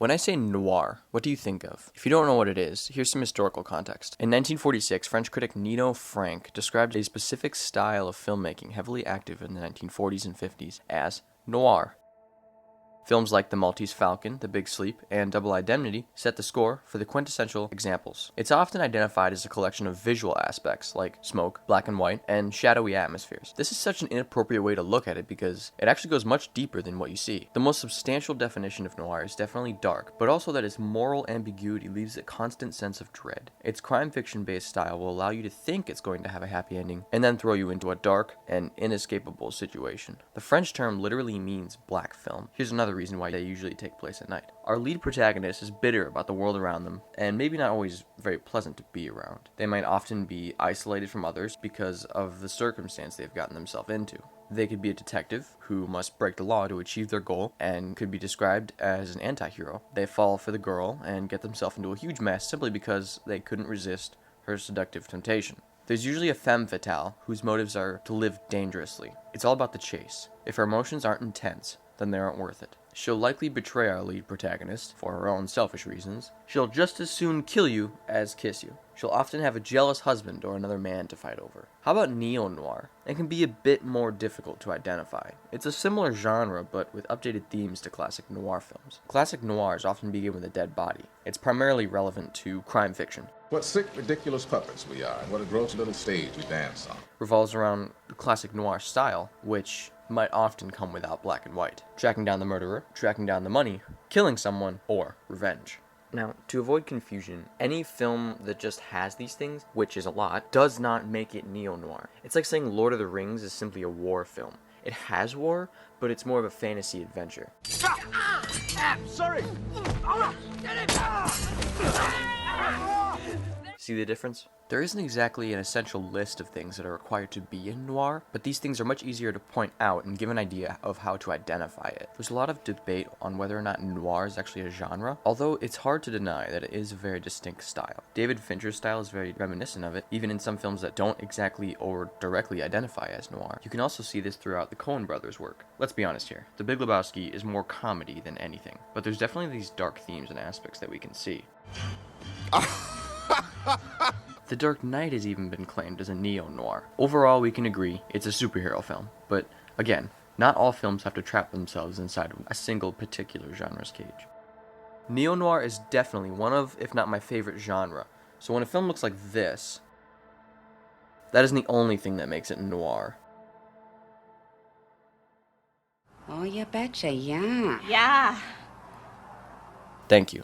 When I say noir, what do you think of? If you don't know what it is, here's some historical context. In 1946, French critic Nino Frank described a specific style of filmmaking heavily active in the 1940s and 50s as noir. Films like The Maltese Falcon, The Big Sleep, and Double Indemnity set the score for the quintessential examples. It's often identified as a collection of visual aspects like smoke, black and white, and shadowy atmospheres. This is such an inappropriate way to look at it because it actually goes much deeper than what you see. The most substantial definition of noir is definitely dark, but also that its moral ambiguity leaves a constant sense of dread. Its crime fiction-based style will allow you to think it's going to have a happy ending, and then throw you into a dark and inescapable situation. The French term literally means black film. Here's another reason why they usually take place at night. Our lead protagonist is bitter about the world around them, and maybe not always very pleasant to be around. They might often be isolated from others because of the circumstance they've gotten themselves into. They could be a detective who must break the law to achieve their goal and could be described as an anti-hero. They fall for the girl and get themselves into a huge mess simply because they couldn't resist her seductive temptation. There's usually a femme fatale whose motives are to live dangerously. It's all about the chase. If her emotions aren't intense, then they aren't worth it. She'll likely betray our lead protagonist for her own selfish reasons. She'll just as soon kill you as kiss you. She'll often have a jealous husband or another man to fight over. How about Neo-Noir? It can be a bit more difficult to identify. It's a similar genre, but with updated themes to classic noir films. Classic noirs often begin with a dead body. It's primarily relevant to crime fiction. What sick, ridiculous puppets we are, and what a gross little stage we dance on. Revolves around the classic noir style, which might often come without black and white. Tracking down the murderer, tracking down the money, killing someone, or revenge. Now, to avoid confusion, any film that just has these things, which is a lot, does not make it neo-noir. It's like saying Lord of the Rings is simply a war film. It has war, but it's more of a fantasy adventure. Sorry! See the difference? There isn't exactly an essential list of things that are required to be in noir, but these things are much easier to point out and give an idea of how to identify it. There's a lot of debate on whether or not noir is actually a genre, although it's hard to deny that it is a very distinct style. David Fincher's style is very reminiscent of it, even in some films that don't exactly or directly identify as noir. You can also see this throughout the Coen brothers' work. Let's be honest here, The Big Lebowski is more comedy than anything, but there's definitely these dark themes and aspects that we can see. The Dark Knight has even been claimed as a neo-noir. Overall, we can agree it's a superhero film, but again, not all films have to trap themselves inside of a single particular genre's cage. Neo-noir is definitely one of, if not my favorite genre, so when a film looks like this, that isn't the only thing that makes it noir. Oh, you betcha, yeah. Yeah. Thank you.